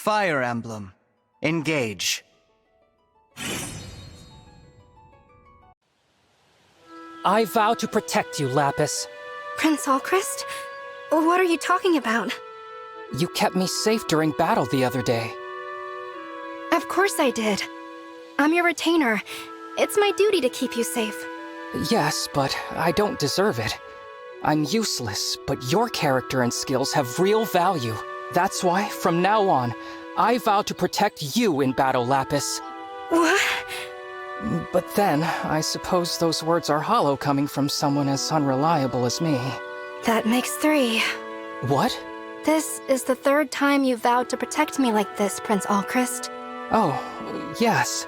Fire Emblem. Engage. I vow to protect you, Lapis. Prince Alchrist? What are you talking about? You kept me safe during battle the other day. Of course I did. I'm your retainer. It's my duty to keep you safe. Yes, but I don't deserve it. I'm useless, but your character and skills have real value. That's why, from now on, I vow to protect you in battle, Lapis. What? But then, I suppose those words are hollow coming from someone as unreliable as me. That makes 3. What? This is the 3rd time you vowed to protect me like this, Prince Alchrist. Oh, yes.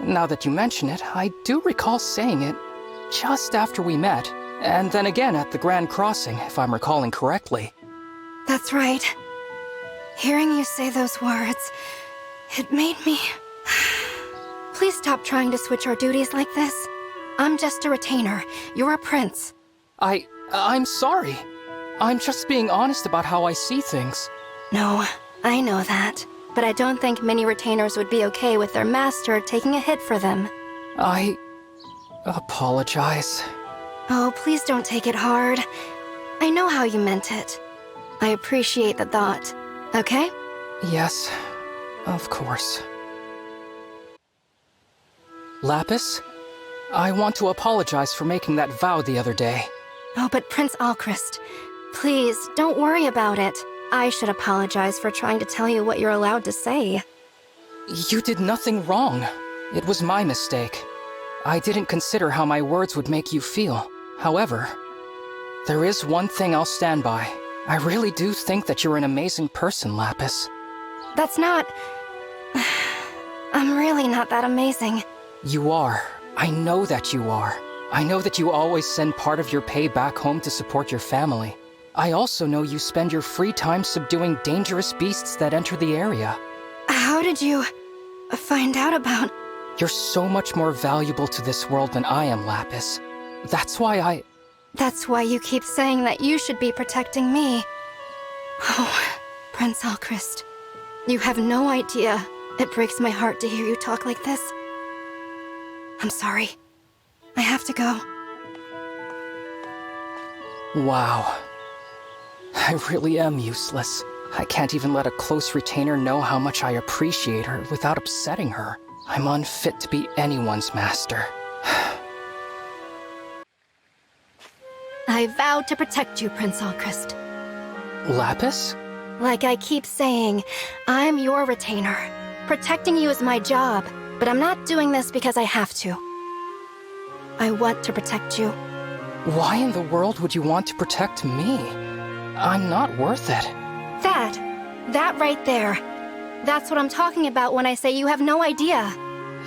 Now that you mention it, I do recall saying it just after we met, and then again at the Grand Crossing, if I'm recalling correctly. That's right. Hearing you say those words, it made me... Please stop trying to switch our duties like this. I'm just a retainer. You're a prince. I'm sorry. I'm just being honest about how I see things. No, I know that. But I don't think many retainers would be okay with their master taking a hit for them. I apologize. Oh, please don't take it hard. I know how you meant it. I appreciate the thought. Okay? Yes, of course. Lapis, I want to apologize for making that vow the other day. Oh, but Prince Alchrist, please, don't worry about it. I should apologize for trying to tell you what you're allowed to say. You did nothing wrong. It was my mistake. I didn't consider how my words would make you feel. However, there is one thing I'll stand by. I really do think that you're an amazing person, Lapis. That's not... I'm really not that amazing. You are. I know that you are. I know that you always send part of your pay back home to support your family. I also know you spend your free time subduing dangerous beasts that enter the area. How did you find out about... You're so much more valuable to this world than I am, Lapis. That's why That's why you keep saying that you should be protecting me. Oh, Prince Alchrist, you have no idea. It breaks my heart to hear you talk like this. I'm sorry. I have to go. Wow. I really am useless. I can't even let a close retainer know how much I appreciate her without upsetting her. I'm unfit to be anyone's master. I vow to protect you, Prince Alchrist. Lapis? Like I keep saying, I'm your retainer. Protecting you is my job, but I'm not doing this because I have to. I want to protect you. Why in the world would you want to protect me? I'm not worth it. That right there. That's what I'm talking about when I say you have no idea.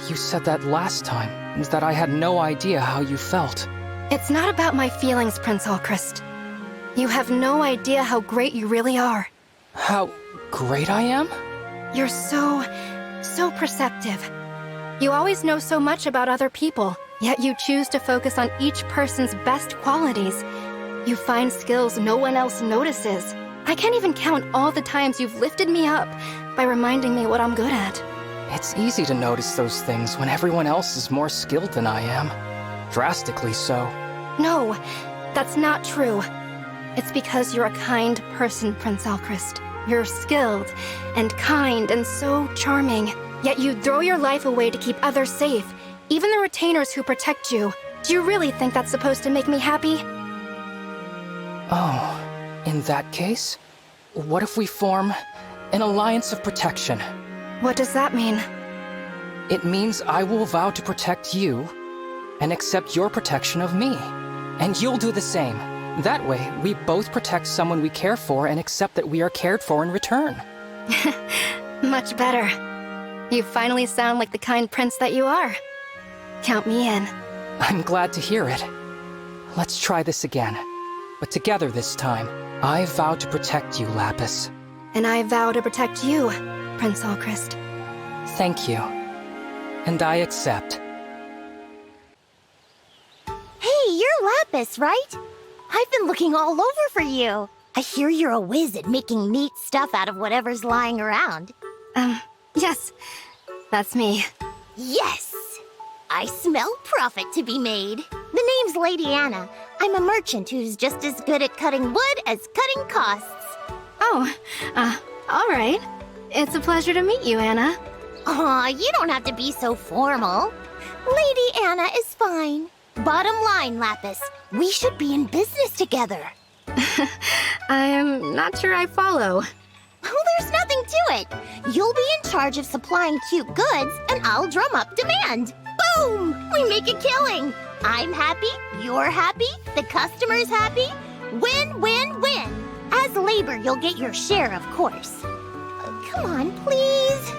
You said that last time, that I had no idea how you felt. It's not about my feelings, Prince Alchrist. You have no idea how great you really are. How great I am? You're so perceptive. You always know so much about other people, yet you choose to focus on each person's best qualities. You find skills no one else notices. I can't even count all the times you've lifted me up by reminding me what I'm good at. It's easy to notice those things when everyone else is more skilled than I am. Drastically so. No, that's not true. It's because you're a kind person, Prince Alchrist. You're skilled and kind and so charming. Yet you throw your life away to keep others safe, even the retainers who protect you. Do you really think that's supposed to make me happy? Oh, in that case, what if we form an alliance of protection? What does that mean? It means I will vow to protect you and accept your protection of me. And you'll do the same. That way, we both protect someone we care for and accept that we are cared for in return. Much better. You finally sound like the kind prince that you are. Count me in. I'm glad to hear it. Let's try this again. But together this time. I vow to protect you, Lapis. And I vow to protect you, Prince Alchrist. Thank you. And I accept. Hey, you're Lapis, right? I've been looking all over for you. I hear you're a whiz at making neat stuff out of whatever's lying around. Yes, that's me. Yes! I smell profit to be made. The name's Lady Anna. I'm a merchant who's just as good at cutting wood as cutting costs. Oh, all right. It's a pleasure to meet you, Anna. Aw, you don't have to be so formal. Lady Anna is fine. Bottom line, Lapis, we should be in business together. I'm not sure I follow. Oh, there's nothing to it. You'll be in charge of supplying cute goods, and I'll drum up demand. Boom! We make a killing. I'm happy, you're happy, the customer's happy. Win, win, win. As labor, you'll get your share, of course. Come on, please.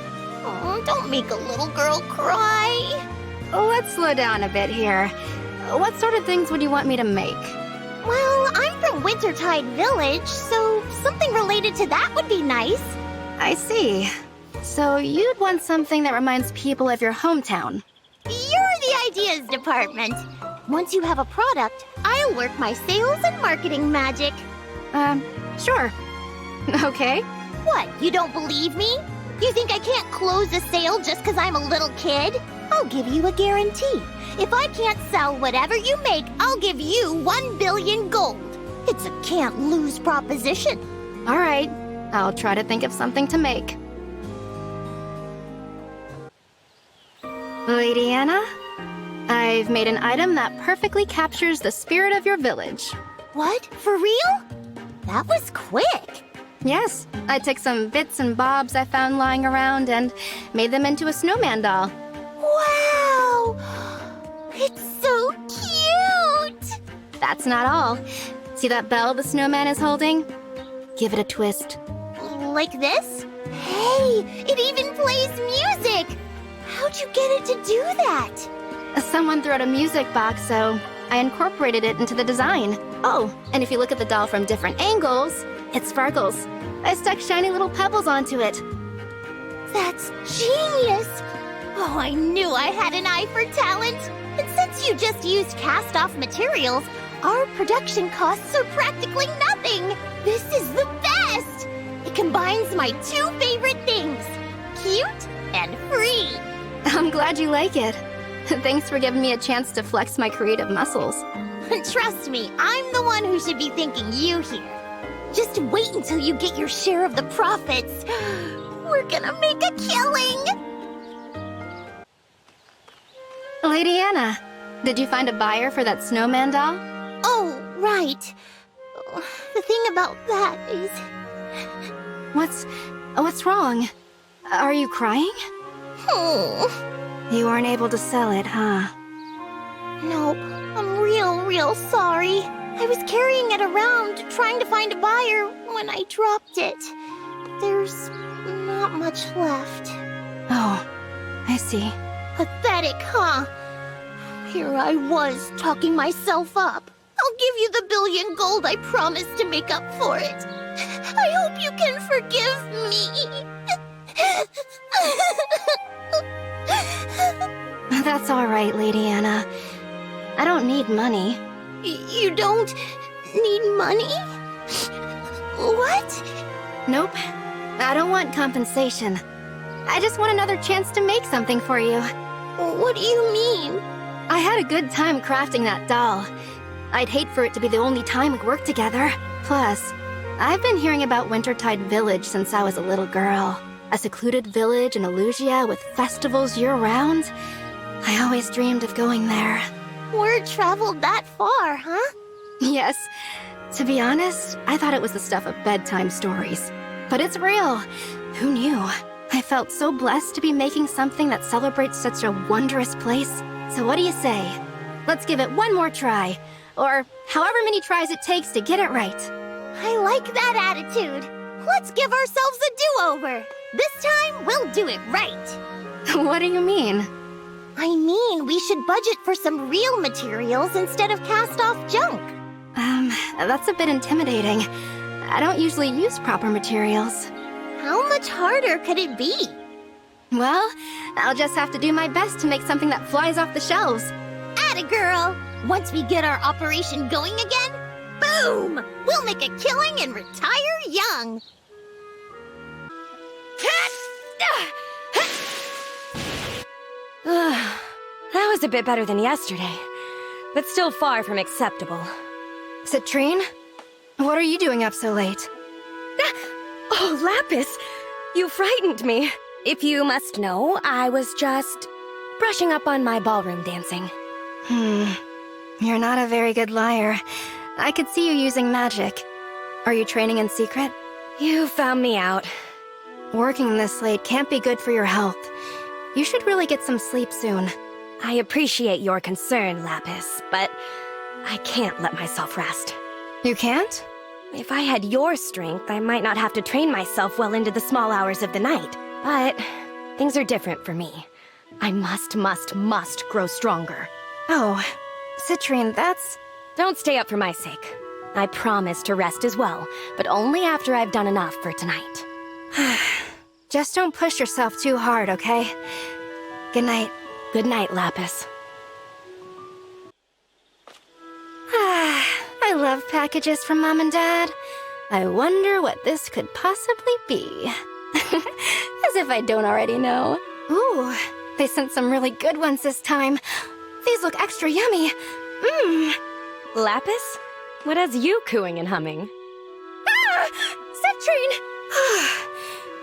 Oh, don't make a little girl cry. Let's slow down a bit here. What sort of things would you want me to make? Well, I'm from Wintertide Village, so something related to that would be nice. I see. So you'd want something that reminds people of your hometown. You're the ideas department. Once you have a product, I'll work my sales and marketing magic. Sure. Okay. What, you don't believe me? You think I can't close a sale just because I'm a little kid? I'll give you a guarantee. If I can't sell whatever you make, I'll give you 1 billion gold. It's a can't-lose proposition. All right. I'll try to think of something to make. Lady Anna, I've made an item that perfectly captures the spirit of your village. What? For real? That was quick. Yes, I took some bits and bobs I found lying around and made them into a snowman doll. Wow! It's so cute! That's not all. See that bell the snowman is holding? Give it a twist. Like this? Hey, it even plays music! How'd you get it to do that? Someone threw out a music box, so I incorporated it into the design. Oh, and if you look at the doll from different angles, it sparkles. I stuck shiny little pebbles onto it. That's genius! Oh, I knew I had an eye for talent! And since you just used cast-off materials, our production costs are practically nothing! This is the best! It combines my two favorite things, cute and free! I'm glad you like it. Thanks for giving me a chance to flex my creative muscles. Trust me, I'm the one who should be thanking you here. Just wait until you get your share of the profits. We're gonna make a killing! Lady Anna, did you find a buyer for that snowman doll? Oh, right. The thing about that is... What's wrong? Are you crying? Oh. You weren't able to sell it, huh? Nope. I'm real sorry. I was carrying it around, trying to find a buyer, when I dropped it. There's not much left. Oh, I see. Pathetic, huh? Here I was, talking myself up. I'll give you the 1 billion gold I promised to make up for it. I hope you can forgive me. That's all right, Lady Anna. I don't need money. You don't need money? What? Nope. I don't want compensation. I just want another chance to make something for you. What do you mean? I had a good time crafting that doll. I'd hate for it to be the only time we work together. Plus, I've been hearing about Wintertide Village since I was a little girl. A secluded village in Elusia with festivals year-round. I always dreamed of going there. Word traveled that far, huh? Yes. To be honest, I thought it was the stuff of bedtime stories. But it's real. Who knew? I felt so blessed to be making something that celebrates such a wondrous place. So what do you say? Let's give it one more try. Or however many tries it takes to get it right. I like that attitude. Let's give ourselves a do-over. This time, we'll do it right. What do you mean? I mean, we should budget for some real materials instead of cast-off junk. That's a bit intimidating. I don't usually use proper materials. How much harder could it be? Well, I'll just have to do my best to make something that flies off the shelves. Atta girl! Once we get our operation going again, boom! We'll make a killing and retire young. That was a bit better than yesterday, but still far from acceptable. Citrine? What are you doing up so late? Oh, Lapis! You frightened me. If you must know, I was just brushing up on my ballroom dancing. You're not a very good liar. I could see you using magic. Are you training in secret? You found me out. Working this late can't be good for your health. You should really get some sleep soon. I appreciate your concern, Lapis, but I can't let myself rest. You can't? If I had your strength, I might not have to train myself well into the small hours of the night. But things are different for me. I must grow stronger. Oh, Citrine, that's... Don't stay up for my sake. I promise to rest as well, but only after I've done enough for tonight. Just don't push yourself too hard, okay? Good night. Good night, Lapis. I love packages from Mom and Dad. I wonder what this could possibly be. As if I don't already know. Ooh, they sent some really good ones this time. These look extra yummy. Lapis? What has you cooing and humming? Ah! Citrine!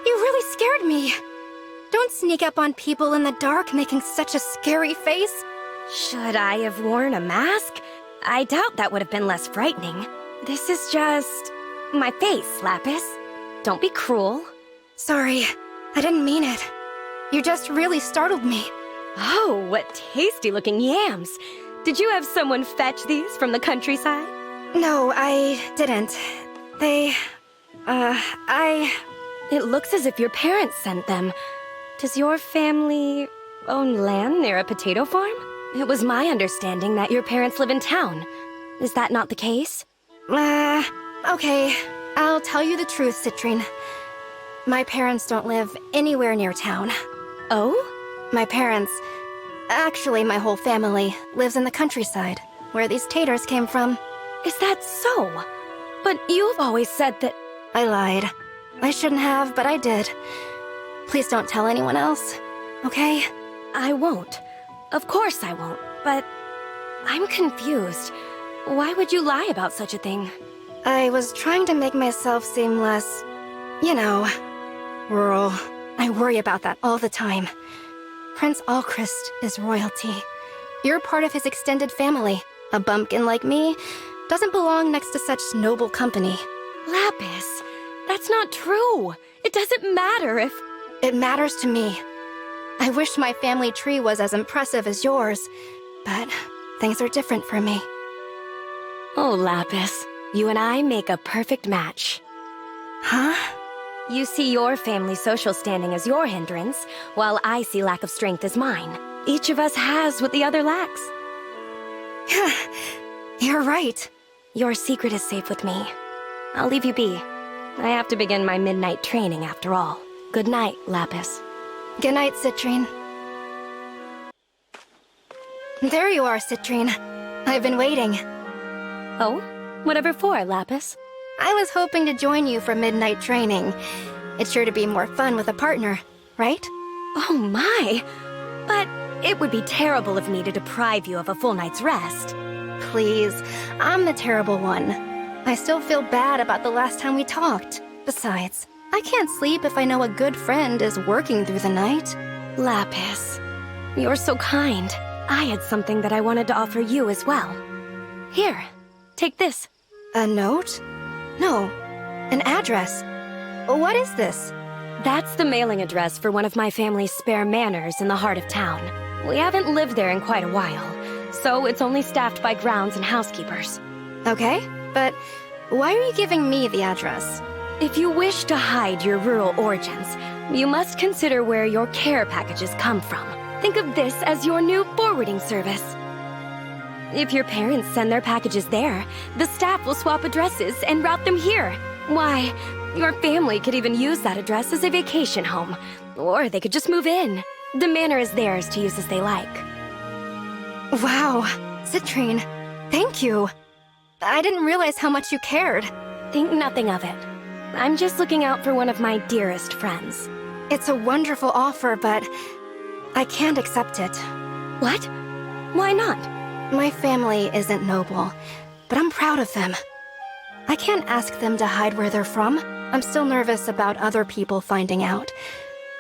You really scared me. Don't sneak up on people in the dark making such a scary face. Should I have worn a mask? I doubt that would have been less frightening. This is just... my face, Lapis. Don't be cruel. Sorry, I didn't mean it. You just really startled me. Oh, what tasty-looking yams! Did you have someone fetch these from the countryside? No, I didn't. It looks as if your parents sent them. Does your family own land near a potato farm? It was my understanding that your parents live in town. Is that not the case? Okay. I'll tell you the truth, Citrine. My parents don't live anywhere near town. Oh? My parents, actually my whole family, lives in the countryside, where these taters came from. Is that so? But you've always said that... I lied. I shouldn't have, but I did. Please don't tell anyone else, okay? I won't. Of course I won't, but... I'm confused. Why would you lie about such a thing? I was trying to make myself seem less, you know, rural. I worry about that all the time. Prince Alchrist is royalty. You're part of his extended family. A bumpkin like me doesn't belong next to such noble company. Lapis, that's not true. It doesn't matter if... It matters to me. I wish my family tree was as impressive as yours, but things are different for me. Oh, Lapis, you and I make a perfect match. Huh? You see your family's social standing as your hindrance, while I see lack of strength as mine. Each of us has what the other lacks. You're right. Your secret is safe with me. I'll leave you be. I have to begin my midnight training after all. Good night, Lapis. Good night, Citrine. There you are, Citrine. I've been waiting. Oh? Whatever for, Lapis? I was hoping to join you for midnight training. It's sure to be more fun with a partner, right? Oh my! But it would be terrible of me to deprive you of a full night's rest. Please, I'm the terrible one. I still feel bad about the last time we talked. Besides, I can't sleep if I know a good friend is working through the night. Lapis, you're so kind. I had something that I wanted to offer you as well. Here, take this. A note? No, an address. What is this? That's the mailing address for one of my family's spare manors in the heart of town. We haven't lived there in quite a while, so it's only staffed by grounds and housekeepers. Okay, but why are you giving me the address? If you wish to hide your rural origins, you must consider where your care packages come from. Think of this as your new forwarding service. If your parents send their packages there, the staff will swap addresses and route them here. Why, your family could even use that address as a vacation home. Or they could just move in. The manor is theirs to use as they like. Wow, Citrine, thank you. I didn't realize how much you cared. Think nothing of it. I'm just looking out for one of my dearest friends. It's a wonderful offer, but I can't accept it. What? Why not? My family isn't noble, but I'm proud of them. I can't ask them to hide where they're from. I'm still nervous about other people finding out.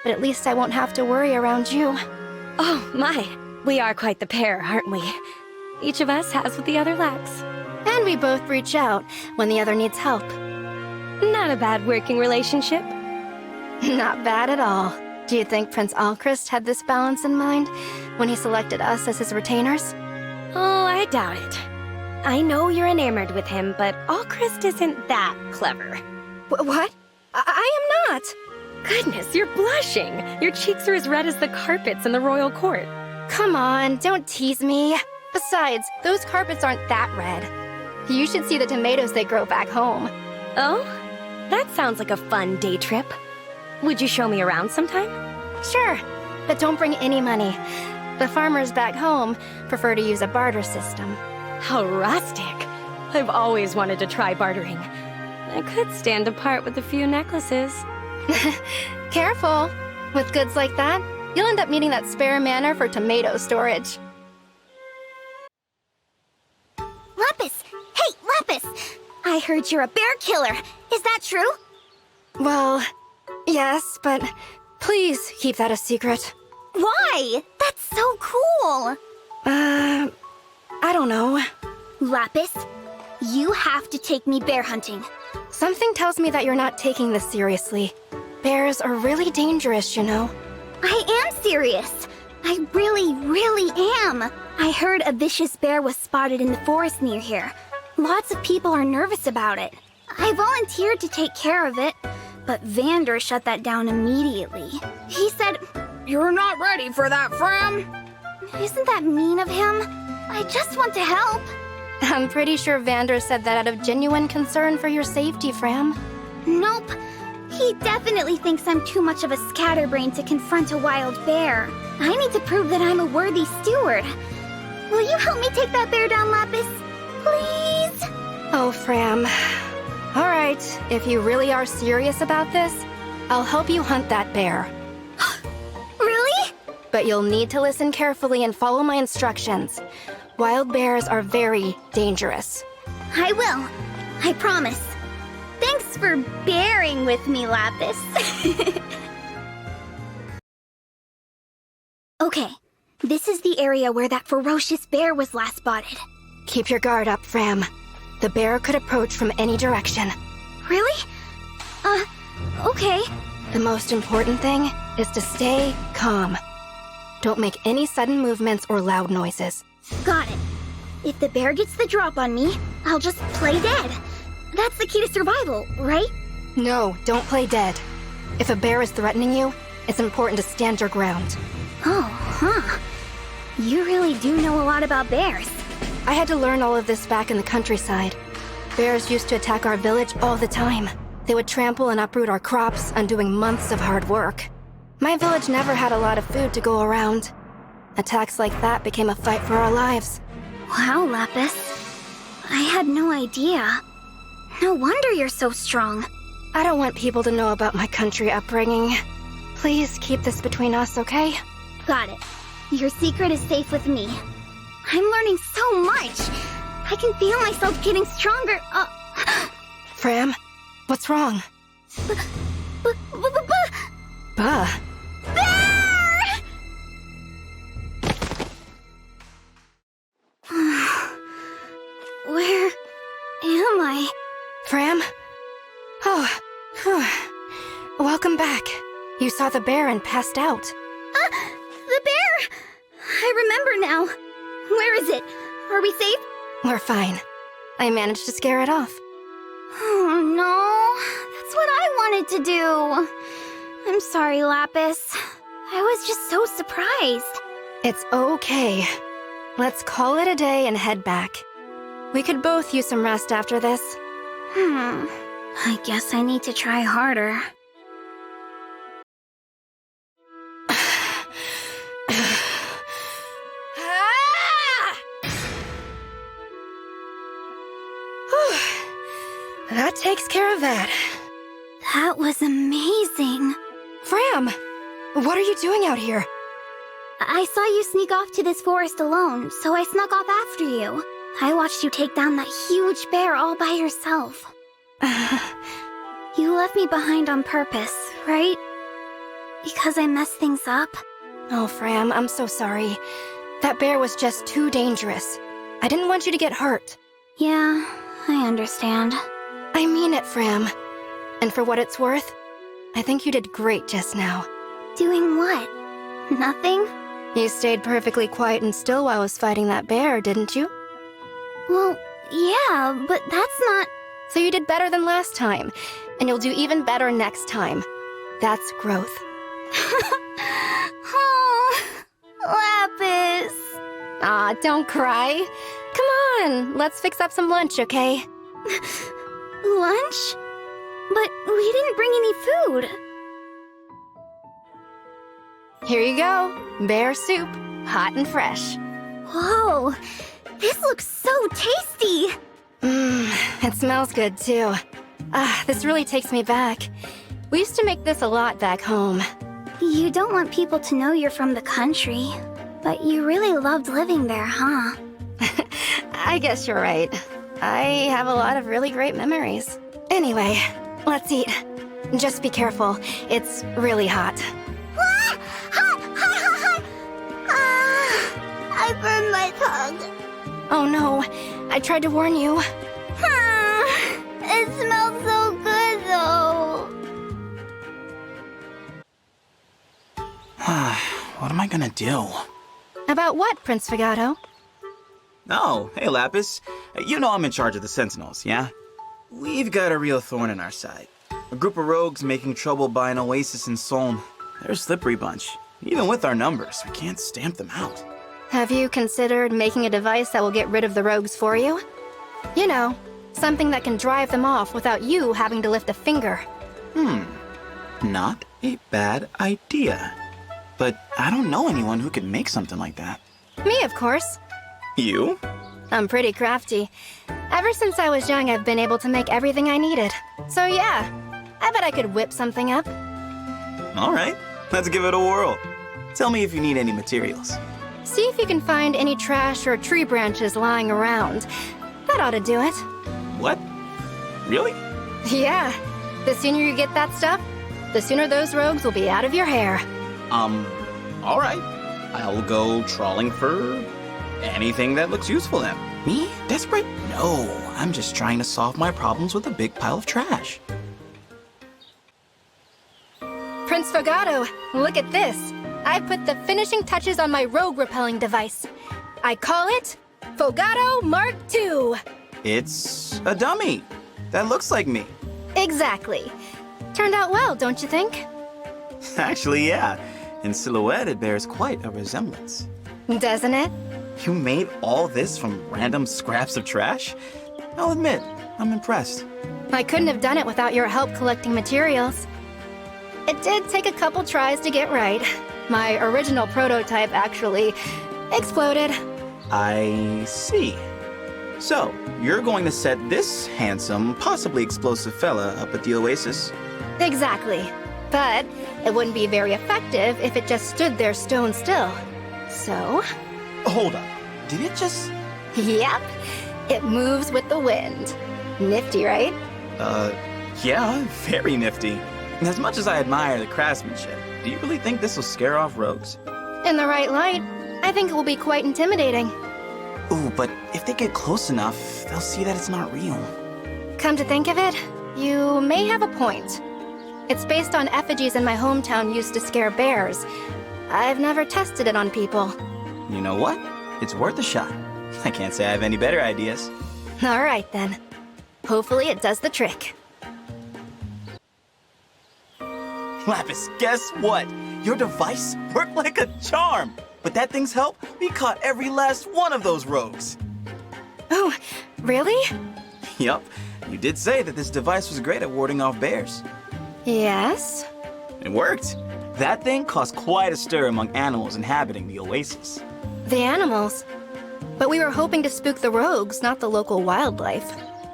But at least I won't have to worry around you. Oh, my. We are quite the pair, aren't we? Each of us has what the other lacks. And we both reach out when the other needs help. Not a bad working relationship. Not bad at all. Do you think Prince Alchrist had this balance in mind when he selected us as his retainers? Oh, I doubt it. I know you're enamored with him, but Alchrist isn't that clever. What? I am not! Goodness, you're blushing! Your cheeks are as red as the carpets in the royal court. Come on, don't tease me. Besides, those carpets aren't that red. You should see the tomatoes they grow back home. Oh? That sounds like a fun day trip. Would you show me around sometime? Sure, but don't bring any money. The farmers back home prefer to use a barter system. How rustic! I've always wanted to try bartering. I could stand apart with a few necklaces. Careful! With goods like that, you'll end up needing that spare manor for tomato storage. Lapis! Hey, Lapis! I heard you're a bear killer. Is that true? Well, yes, but please keep that a secret. Why? That's so cool! I don't know. Lapis, you have to take me bear hunting. Something tells me that you're not taking this seriously. Bears are really dangerous, you know. I am serious. I really am. I heard a vicious bear was spotted in the forest near here. Lots of people are nervous about it. I volunteered to take care of it, but Vander shut that down immediately. He said, "You're not ready for that, Fram." Isn't that mean of him? I just want to help. I'm pretty sure Vander said that out of genuine concern for your safety, Fram. Nope. He definitely thinks I'm too much of a scatterbrain to confront a wild bear. I need to prove that I'm a worthy steward. Will you help me take that bear down, Lapis? Please? Oh, Fram. All right, if you really are serious about this, I'll help you hunt that bear. Really? But you'll need to listen carefully and follow my instructions. Wild bears are very dangerous. I will. I promise. Thanks for bearing with me, Lapis. Okay, this is the area where that ferocious bear was last spotted. Keep your guard up, Fram. The bear could approach from any direction. Really? Okay. The most important thing is to stay calm. Don't make any sudden movements or loud noises. Got it. If the bear gets the drop on me, I'll just play dead. That's the key to survival, right? No, don't play dead. If a bear is threatening you, it's important to stand your ground. Oh, huh. You really do know a lot about bears. I had to learn all of this back in the countryside. Bears used to attack our village all the time. They would trample and uproot our crops, undoing months of hard work. My village never had a lot of food to go around. Attacks like that became a fight for our lives. Wow, Lapis. I had no idea. No wonder you're so strong. I don't want people to know about my country upbringing. Please keep this between us, okay? Got it. Your secret is safe with me. I'm learning so much. I can feel myself getting stronger. Fram, what's wrong? Buh. Bear! Where am I? Fram? Oh, phew. Welcome back. You saw the bear and passed out. The bear! I remember now. Where is it? Are we safe? We're fine. I managed to scare it off. Oh no, that's what I wanted to do. I'm sorry, Lapis. I was just so surprised. It's okay. Let's call it a day and head back. We could both use some rest after this. I guess I need to try harder. That takes care of that. That was amazing. Fram! Fram! What are you doing out here? I saw you sneak off to this forest alone, so I snuck off after you. I watched you take down that huge bear all by yourself. You left me behind on purpose, right? Because I messed things up? Oh, Fram, I'm so sorry. That bear was just too dangerous. I didn't want you to get hurt. Yeah, I understand. I mean it, Fram. And for what it's worth, I think you did great just now. Doing what? Nothing? You stayed perfectly quiet and still while I was fighting that bear, didn't you? Well, yeah, but that's not... So you did better than last time, and you'll do even better next time. That's growth. Oh, Lapis. Aw, don't cry. Come on, let's fix up some lunch, okay? Lunch? But we didn't bring any food. Here you go. Bear soup, hot and fresh. Whoa, this looks so tasty. It smells good too. This really takes me back. We used to make this a lot back home. You don't want people to know you're from the country, but you really loved living there, huh? I guess you're right. I have a lot of really great memories. Anyway, let's eat. Just be careful. It's really hot. Ah, hot! I burned my tongue. Oh no, I tried to warn you. It smells so good, though. What am I gonna do? About what, Prince Figado? Oh, hey Lapis. You know I'm in charge of the Sentinels, yeah? We've got a real thorn in our side. A group of rogues making trouble by an oasis in Solm. They're a slippery bunch. Even with our numbers, we can't stamp them out. Have you considered making a device that will get rid of the rogues for you? You know, something that can drive them off without you having to lift a finger. Not a bad idea. But I don't know anyone who could make something like that. Me, of course. You? I'm pretty crafty. Ever since I was young, I've been able to make everything I needed. So yeah, I bet I could whip something up. All right, let's give it a whirl. Tell me if you need any materials. See if you can find any trash or tree branches lying around. That ought to do it. What? Really? Yeah, the sooner you get that stuff, the sooner those rogues will be out of your hair. All right. I'll go trawling for anything that looks useful then. Me? Desperate? No, I'm just trying to solve my problems with a big pile of trash. Prince Fogado, look at this. I put the finishing touches on my rogue repelling device. I call it Fogado Mark II. It's a dummy. That looks like me. Exactly. Turned out well, don't you think? Actually, yeah. In silhouette, it bears quite a resemblance. Doesn't it? You made all this from random scraps of trash? I'll admit, I'm impressed. I couldn't have done it without your help collecting materials. It did take a couple tries to get right. My original prototype actually exploded. I see. So, you're going to set this handsome, possibly explosive fella up at the Oasis? Exactly. But it wouldn't be very effective if it just stood there stone still. So... Hold up. Did it just... Yep. It moves with the wind. Nifty, right? Yeah, very nifty. As much as I admire the craftsmanship, do you really think this will scare off rogues? In the right light, I think it will be quite intimidating. Ooh, but if they get close enough, they'll see that it's not real. Come to think of it, you may have a point. It's based on effigies in my hometown used to scare bears. I've never tested it on people. You know what? It's worth a shot. I can't say I have any better ideas. All right, then. Hopefully it does the trick. Lapis, guess what? Your device worked like a charm. With that thing's help, we caught every last one of those rogues. Oh, really? Yup. You did say that this device was great at warding off bears. Yes? It worked. That thing caused quite a stir among animals inhabiting the oasis. The animals. But we were hoping to spook the rogues, not the local wildlife.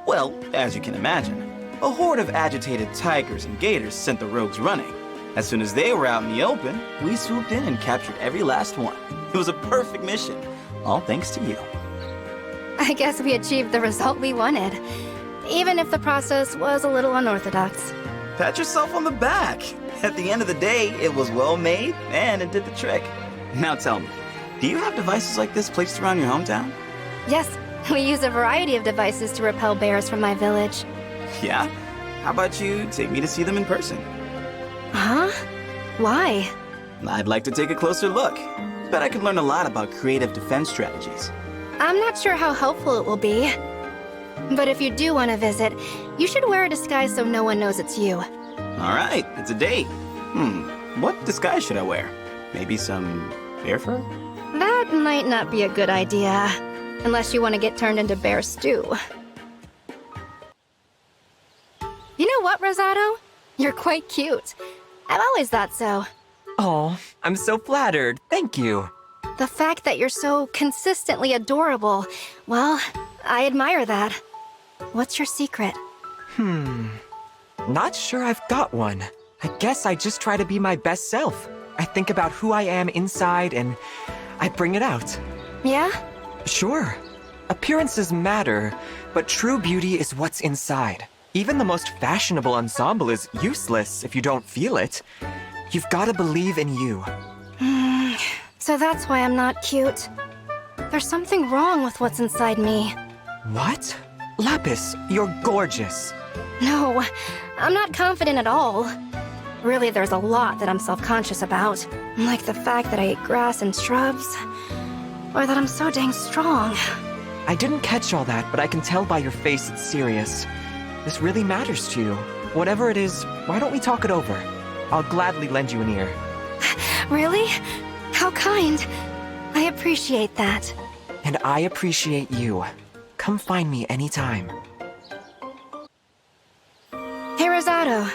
Well, as you can imagine, a horde of agitated tigers and gators sent the rogues running. As soon as they were out in the open, we swooped in and captured every last one. It was a perfect mission, all thanks to you. I guess we achieved the result we wanted, even if the process was a little unorthodox. Pat yourself on the back. At the end of the day, it was well made and it did the trick. Now tell me, do you have devices like this placed around your hometown? Yes, we use a variety of devices to repel bears from my village. Yeah? How about you take me to see them in person? Huh? Why? I'd like to take a closer look. Bet I could learn a lot about creative defense strategies. I'm not sure how helpful it will be. But if you do want to visit, you should wear a disguise so no one knows it's you. All right, it's a date. What disguise should I wear? Maybe some bear fur? That might not be a good idea, unless you want to get turned into bear stew. You know what, Rosado? You're quite cute. I've always thought so. Oh, I'm so flattered. Thank you. The fact that you're so consistently adorable, well, I admire that. What's your secret? Not sure I've got one. I guess I just try to be my best self. I think about who I am inside and I bring it out. Yeah? Sure. Appearances matter, but true beauty is what's inside. Even the most fashionable ensemble is useless if you don't feel it. You've got to believe in you. So that's why I'm not cute. There's something wrong with what's inside me. What? Lapis, you're gorgeous. No, I'm not confident at all. Really, there's a lot that I'm self-conscious about. Like the fact that I eat grass and shrubs. Or that I'm so dang strong. I didn't catch all that, but I can tell by your face it's serious. This really matters to you. Whatever it is, why don't we talk it over? I'll gladly lend you an ear. Really? How kind. I appreciate that. And I appreciate you. Come find me anytime. Hey, Rosado.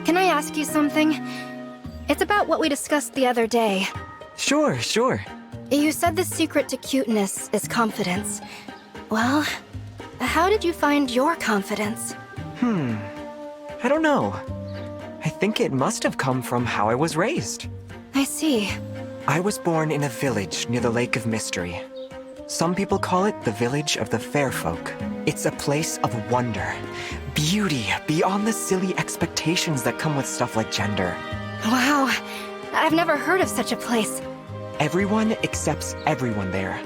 Can I ask you something? It's about what we discussed the other day. Sure. You said the secret to cuteness is confidence. Well, how did you find your confidence? I don't know. I think it must have come from how I was raised. I see. I was born in a village near the Lake of Mystery. Some people call it the Village of the Fair Folk. It's a place of wonder, beauty beyond the silly expectations that come with stuff like gender. Wow, I've never heard of such a place. Everyone accepts everyone there.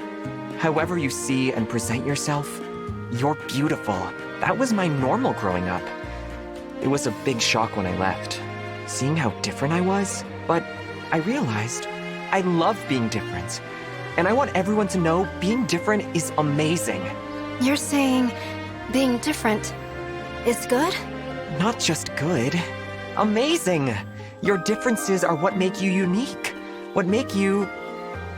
However you see and present yourself, you're beautiful. That was my normal growing up. It was a big shock when I left, seeing how different I was, but I realized I love being different. And I want everyone to know being different is amazing. You're saying being different is good? Not just good, amazing. Your differences are what make you unique, what make you,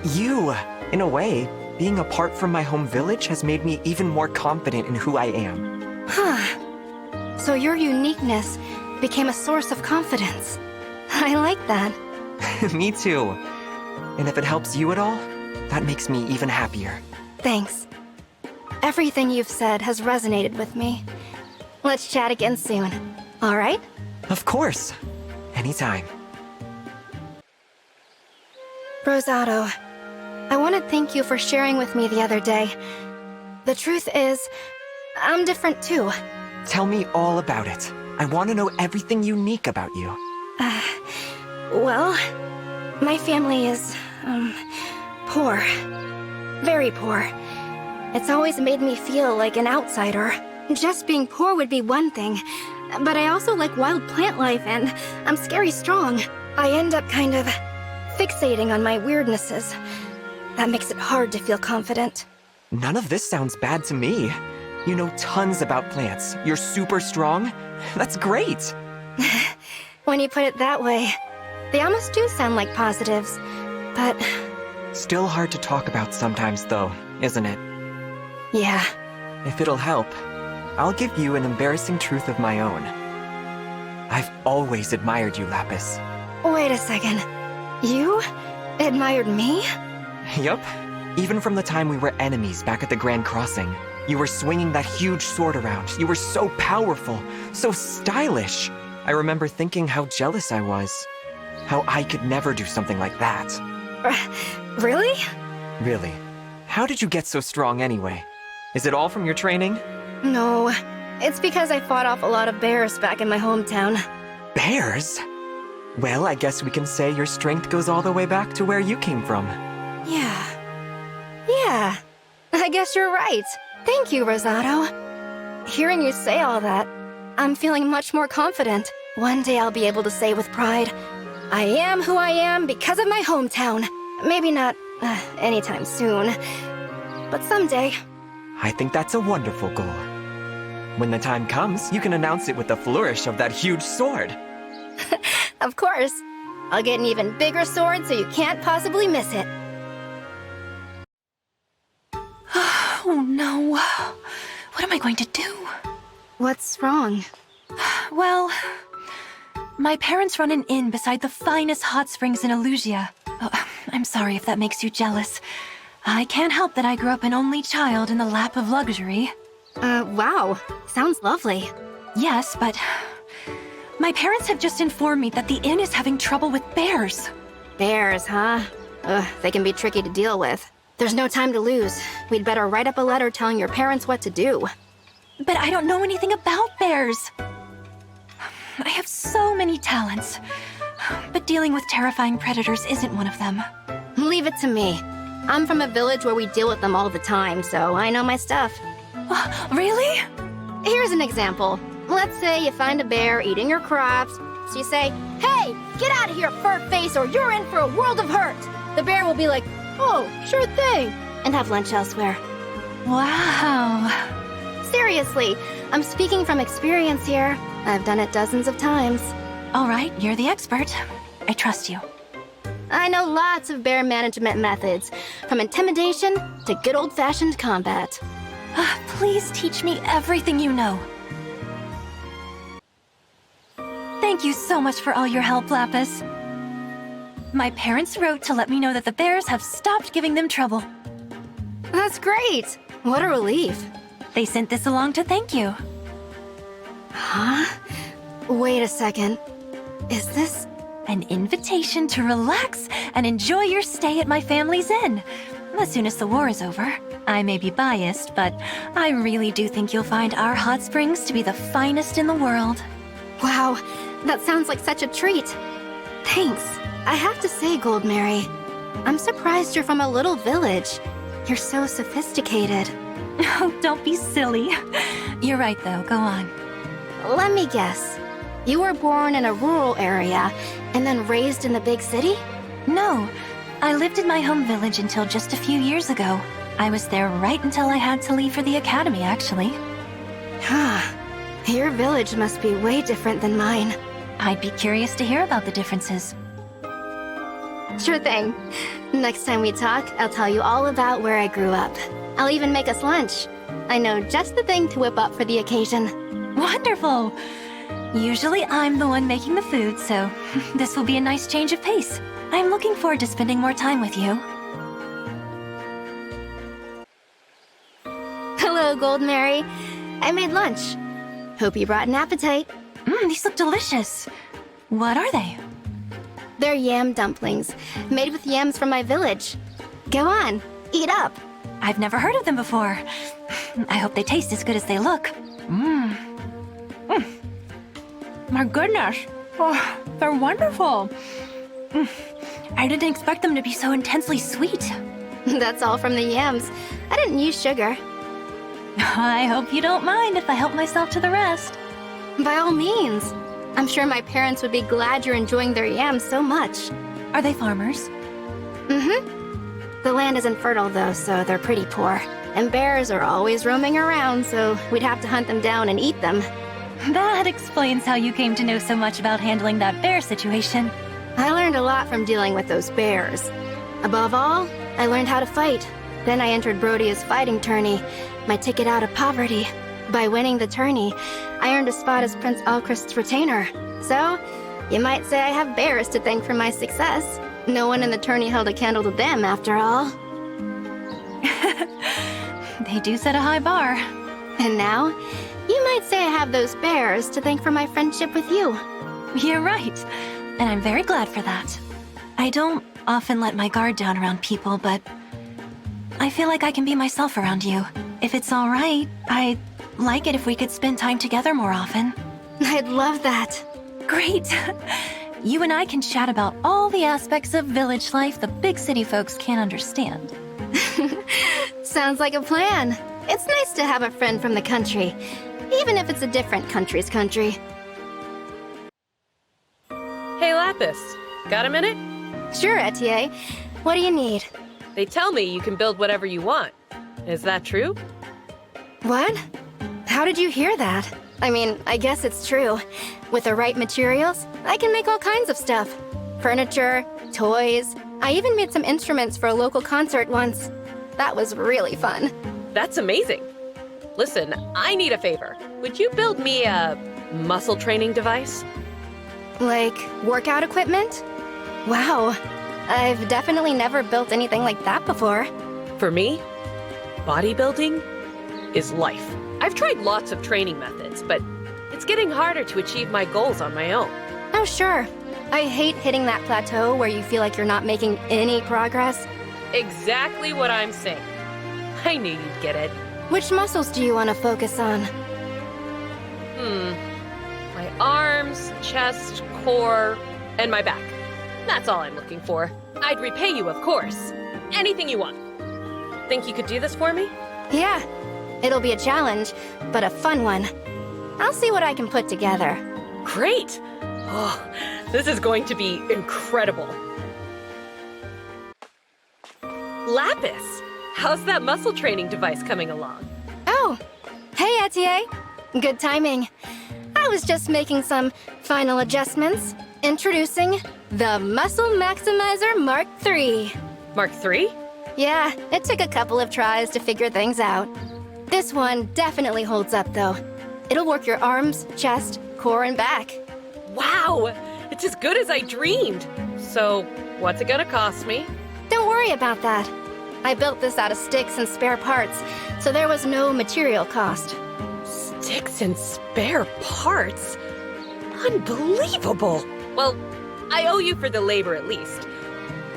you. In a way, being apart from my home village has made me even more confident in who I am. Huh. So your uniqueness became a source of confidence. I like that. Me too. And if it helps you at all, that makes me even happier. Thanks. Everything you've said has resonated with me. Let's chat again soon, all right? Of course. Anytime. Rosado, I want to thank you for sharing with me the other day. The truth is, I'm different too. Tell me all about it. I want to know everything unique about you. Well, my family is, poor. Very poor. It's always made me feel like an outsider. Just being poor would be one thing, but I also like wild plant life and I'm scary strong. I end up kind of fixating on my weirdnesses. That makes it hard to feel confident. None of this sounds bad to me. You know tons about plants. You're super strong. That's great. When you put it that way, they almost do sound like positives, but... Still hard to talk about sometimes, though, isn't it? Yeah. If it'll help, I'll give you an embarrassing truth of my own. I've always admired you, Lapis. Wait a second. You admired me? Yup. Even from the time we were enemies back at the Grand Crossing. You were swinging that huge sword around. You were so powerful, so stylish. I remember thinking how jealous I was. How I could never do something like that. Really? Really? How did you get so strong anyway? Is it all from your training? No, it's because I fought off a lot of bears back in my hometown. Bears? Well, I guess we can say your strength goes all the way back to where you came from. Yeah, I guess you're right. Thank you, Rosado. Hearing you say all that, I'm feeling much more confident. One day I'll be able to say with pride, I am who I am because of my hometown. Maybe not anytime soon, but someday. I think that's a wonderful goal. When the time comes, you can announce it with a flourish of that huge sword. Of course. I'll get an even bigger sword so you can't possibly miss it. Oh no. What am I going to do? What's wrong? Well, my parents run an inn beside the finest hot springs in Elusia. Oh, I'm sorry if that makes you jealous. I can't help that I grew up an only child in the lap of luxury. Wow. Sounds lovely. Yes, but my parents have just informed me that the inn is having trouble with bears. Bears, huh? Ugh, they can be tricky to deal with. There's no time to lose. We'd better write up a letter telling your parents what to do. But I don't know anything about bears. I have so many talents, but dealing with terrifying predators isn't one of them. Leave it to me. I'm from a village where we deal with them all the time, so I know my stuff. Really? Here's an example. Let's say you find a bear eating your crops, so you say, "Hey, get out of here, fur face, or you're in for a world of hurt." The bear will be like, "Oh, sure thing," and have lunch elsewhere. Wow. Seriously, I'm speaking from experience here. I've done it dozens of times. All right, you're the expert. I trust you. I know lots of bear management methods, from intimidation to good old-fashioned combat. Please teach me everything you know. Thank you so much for all your help, Lapis. My parents wrote to let me know that the bears have stopped giving them trouble. That's great! What a relief. They sent this along to thank you. Huh? Wait a second. Is this... An invitation to relax and enjoy your stay at my family's inn. As soon as the war is over. I may be biased, but I really do think you'll find our hot springs to be the finest in the world. Wow, that sounds like such a treat. Thanks. I have to say, Gold Mary, I'm surprised you're from a little village. You're so sophisticated. Oh, don't be silly. You're right, though. Go on. Let me guess. You were born in a rural area and then raised in the big city? No, I lived in my home village until just a few years ago. I was there right until I had to leave for the academy, actually. Your village must be way different than mine. I'd be curious to hear about the differences. Sure thing. Next time we talk, I'll tell you all about where I grew up. I'll even make us lunch. I know just the thing to whip up for the occasion. Wonderful! Usually I'm the one making the food, so this will be a nice change of pace. I'm looking forward to spending more time with you. Hello, Gold Mary. I made lunch. Hope you brought an appetite. These look delicious. What are they? They're yam dumplings, made with yams from my village. Go on, eat up. I've never heard of them before. I hope they taste as good as they look. My goodness. Oh, they're wonderful. I didn't expect them to be so intensely sweet. That's all from the yams. I didn't use sugar. I hope you don't mind if I help myself to the rest. By all means. I'm sure my parents would be glad you're enjoying their yams so much. Are they farmers? The land isn't fertile though, so they're pretty poor. And bears are always roaming around, so we'd have to hunt them down and eat them. That explains how you came to know so much about handling that bear situation. I learned a lot from dealing with those bears. Above all, I learned how to fight. Then I entered Brodia's fighting tourney, my ticket out of poverty. By winning the tourney, I earned a spot as Prince Alchrist's retainer. So, you might say I have bears to thank for my success. No one in the tourney held a candle to them, after all. They do set a high bar. And now, you might say I have those bears to thank for my friendship with you. You're right. and I'm very glad for that. I don't often let my guard down around people, but I feel like I can be myself around you. If it's all right, I'd like it if we could spend time together more often. I'd love that. Great! You and I can chat about all the aspects of village life the big city folks can't understand. Sounds like a plan. It's nice to have a friend from the country, even if it's a different country's country. Hey, Lapis. Got a minute? Sure, Etier. What do you need? They tell me you can build whatever you want. Is that true? What? How did you hear that? I mean, I guess it's true. With the right materials, I can make all kinds of stuff. Furniture, toys. I even made some instruments for a local concert once. That was really fun. That's amazing. Listen, I need a favor. Would you build me a muscle training device? Like, workout equipment? Wow. I've definitely never built anything like that before. For me, bodybuilding is life. I've tried lots of training methods, but it's getting harder to achieve my goals on my own. Oh, sure. I hate hitting that plateau where you feel like you're not making any progress. Exactly what I'm saying. I knew you'd get it. Which muscles do you want to focus on? My arms, chest, core, and my back. That's all I'm looking for. I'd repay you, of course. Anything you want. Think you could do this for me? Yeah. It'll be a challenge, but a fun one. I'll see what I can put together. Great! Oh, this is going to be incredible. Lapis, how's that muscle training device coming along? Oh, hey, Etier. Good timing. I was just making some final adjustments. Introducing the Muscle Maximizer Mark III. Mark III? Yeah, it took a couple of tries to figure things out. This one definitely holds up, though. It'll work your arms, chest, core, and back. Wow! It's as good as I dreamed! So, what's it gonna cost me? Don't worry about that. I built this out of sticks and spare parts, so there was no material cost. Sticks and spare parts? Unbelievable! Well, I owe you for the labor at least.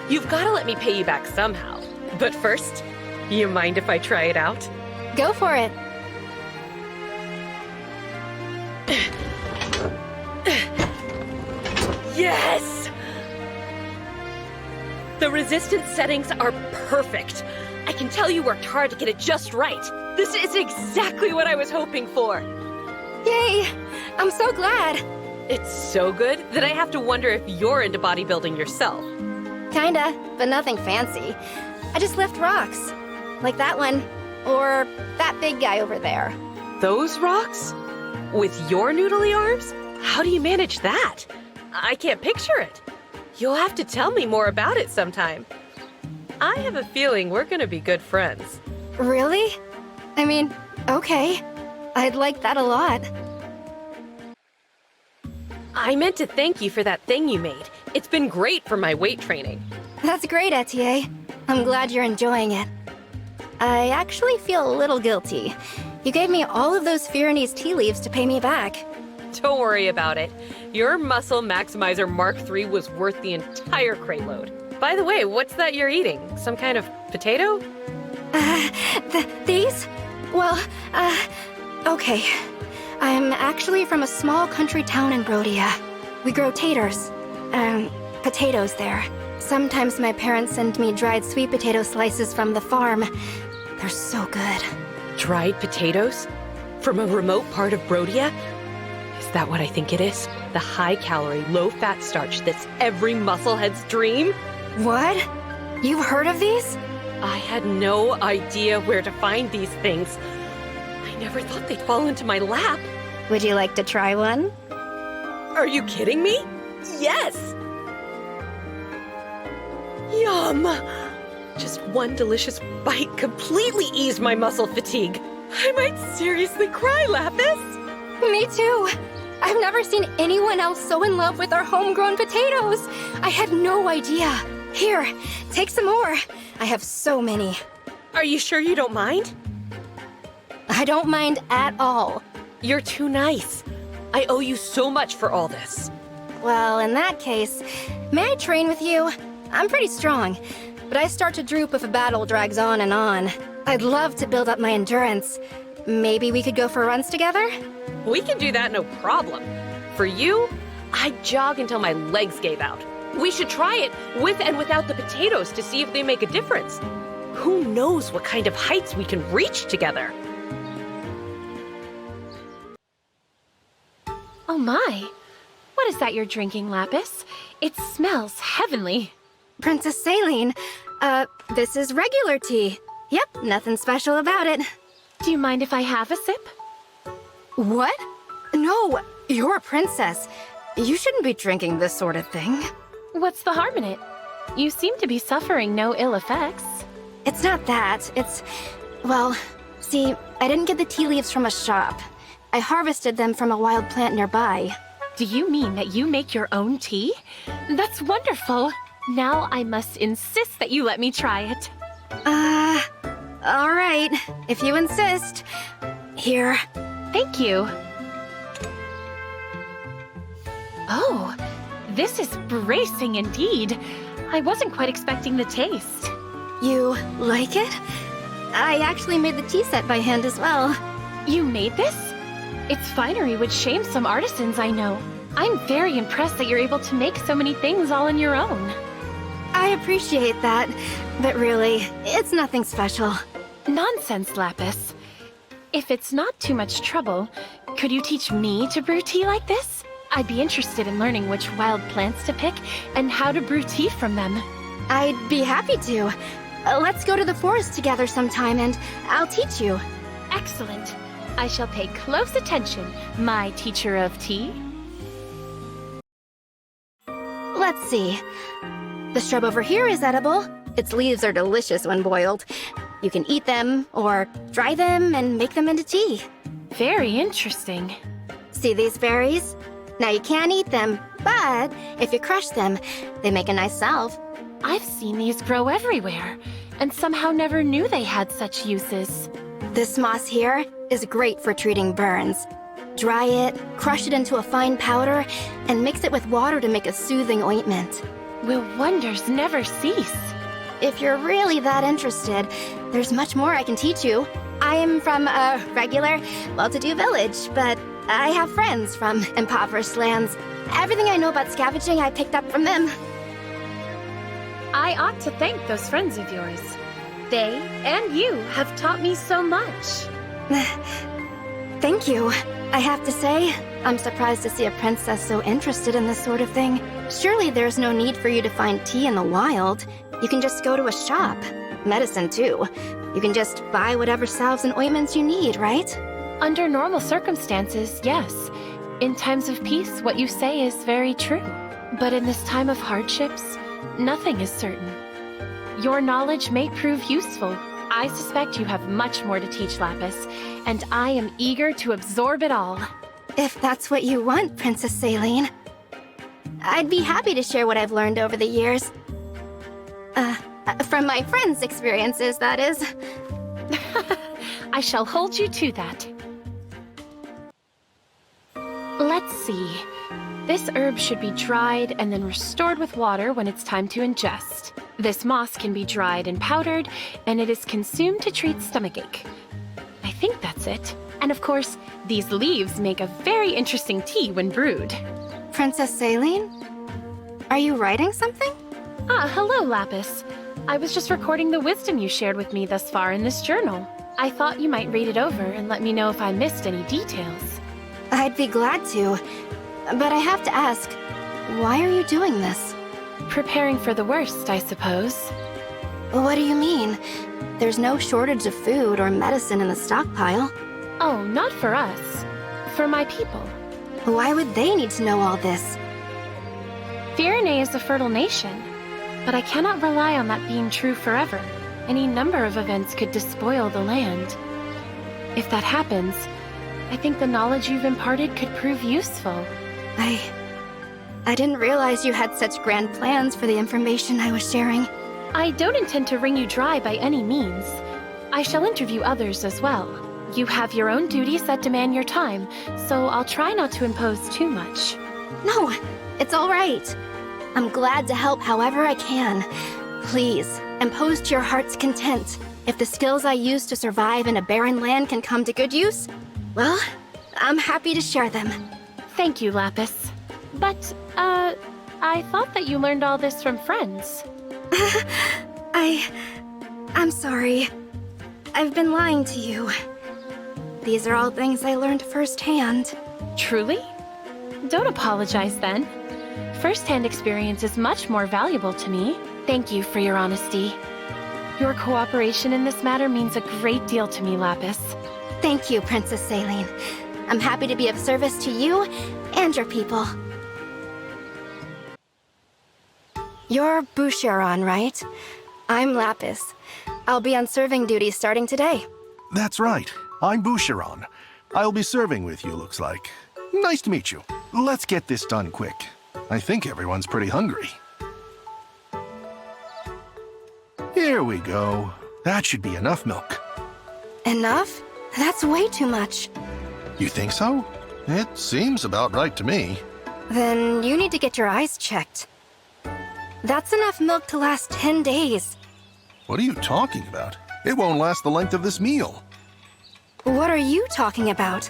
You've gotta let me pay you back somehow. But first, you mind if I try it out? Go for it. Yes! The resistance settings are perfect. I can tell you worked hard to get it just right. This is exactly what I was hoping for. Yay! I'm so glad. It's so good that I have to wonder if you're into bodybuilding yourself. Kinda, but nothing fancy. I just lift rocks. Like that one. Or that big guy over there. Those rocks? With your noodly arms? How do you manage that? I can't picture it. You'll have to tell me more about it sometime. I have a feeling we're gonna be good friends. Really? I mean, okay. I'd like that a lot. I meant to thank you for that thing you made. It's been great for my weight training. That's great, Etier. I'm glad you're enjoying it. I actually feel a little guilty. You gave me all of those Firenese tea leaves to pay me back. Don't worry about it. Your Muscle Maximizer Mark III was worth the entire crate load. By the way, what's that you're eating? Some kind of potato? These? Well, okay. I'm actually from a small country town in Brodia. We grow taters. Potatoes there. Sometimes my parents send me dried sweet potato slices from the farm. They're so good. Dried potatoes? From a remote part of Brodia? Is that what I think it is? The high-calorie, low-fat starch that's every musclehead's dream? What? You've heard of these? I had no idea where to find these things. I never thought they'd fall into my lap. Would you like to try one? Are you kidding me? Yes! Yum! Just one delicious bite completely eased my muscle fatigue. I might seriously cry, Lapis! Me too. I've never seen anyone else so in love with our homegrown potatoes. I had no idea. Here, take some more. I have so many. Are you sure you don't mind? I don't mind at all. You're too nice. I owe you so much for all this. Well, in that case, may I train with you? I'm pretty strong, but I start to droop if a battle drags on and on. I'd love to build up my endurance. Maybe we could go for runs together? We can do that no problem. For you, I'd jog until my legs gave out. We should try it with and without the potatoes to see if they make a difference. Who knows what kind of heights we can reach together? Oh my. What is that you're drinking, Lapis? It smells heavenly. Princess Saline, this is regular tea. Yep, nothing special about it. Do you mind if I have a sip? What? No, you're a princess. You shouldn't be drinking this sort of thing. What's the harm in it? You seem to be suffering no ill effects. It's not that. Well, see, I didn't get the tea leaves from a shop. I harvested them from a wild plant nearby. Do you mean that you make your own tea? That's wonderful. Now I must insist that you let me try it. All right, if you insist. Here. Thank you. Oh, this is bracing indeed. I wasn't quite expecting the taste. You like it? I actually made the tea set by hand as well. You made this? Its finery would shame some artisans I know. I'm very impressed that you're able to make so many things all on your own. I appreciate that, but really, it's nothing special. Nonsense, Lapis. If it's not too much trouble, could you teach me to brew tea like this? I'd be interested in learning which wild plants to pick and how to brew tea from them. I'd be happy to. Let's go to the forest together sometime and I'll teach you. Excellent. I shall pay close attention, my teacher of tea. Let's see. The shrub over here is edible. Its leaves are delicious when boiled. You can eat them or dry them and make them into tea. Very interesting. See these berries? Now you can't eat them, but if you crush them, they make a nice salve. I've seen these grow everywhere, and somehow never knew they had such uses. This moss here is great for treating burns. Dry it, crush it into a fine powder, and mix it with water to make a soothing ointment. Will wonders never cease? If you're really that interested, there's much more I can teach you. I am from a regular, well-to-do village, but I have friends from impoverished lands. Everything I know about scavenging I picked up from them. I ought to thank those friends of yours. They and you have taught me so much. Thank you. I have to say, I'm surprised to see a princess so interested in this sort of thing. Surely there's no need for you to find tea in the wild. You can just go to a shop. Medicine, too. You can just buy whatever salves and ointments you need, right? Under normal circumstances, yes. In times of peace, what you say is very true. But in this time of hardships, nothing is certain. Your knowledge may prove useful. I suspect you have much more to teach, Lapis, and I am eager to absorb it all. If that's what you want, Princess Saline. I'd be happy to share what I've learned over the years. From my friends' experiences, that is. I shall hold you to that. Let's see. This herb should be dried and then restored with water when it's time to ingest. This moss can be dried and powdered, and it is consumed to treat stomachache. I think that's it. And of course, these leaves make a very interesting tea when brewed. Princess Saline? Are you writing something? Ah, hello, Lapis. I was just recording the wisdom you shared with me thus far in this journal. I thought you might read it over and let me know if I missed any details. I'd be glad to, but I have to ask, why are you doing this? Preparing for the worst, I suppose. What do you mean? There's no shortage of food or medicine in the stockpile. Oh, not for us. For my people. Why would they need to know all this? Firene is a fertile nation, but I cannot rely on that being true forever. Any number of events could despoil the land. If that happens, I think the knowledge you've imparted could prove useful. I didn't realize you had such grand plans for the information I was sharing. I don't intend to wring you dry by any means. I shall interview others as well. You have your own duties that demand your time, so I'll try not to impose too much. No, It's all right. I'm glad to help however I can. Please, impose to your heart's content. If the skills I use to survive in a barren land can come to good use, well, I'm happy to share them. Thank you, Lapis. But, I thought that you learned all this from friends. I'm sorry. I've been lying to you. These are all things I learned firsthand. Truly? Don't apologize then. First-hand experience is much more valuable to me. Thank you for your honesty. Your cooperation in this matter means a great deal to me, Lapis. Thank you, Princess Saline. I'm happy to be of service to you and your people. You're Boucheron, right? I'm Lapis. I'll be on serving duty starting today. That's right. I'm Boucheron. I'll be serving with you, looks like. Nice to meet you. Let's get this done quick. I think everyone's pretty hungry. Here we go. That should be enough milk. Enough? That's way too much. You think so? It seems about right to me. Then you need to get your eyes checked. That's enough milk to last 10 days. What are you talking about? It won't last the length of this meal. What are you talking about?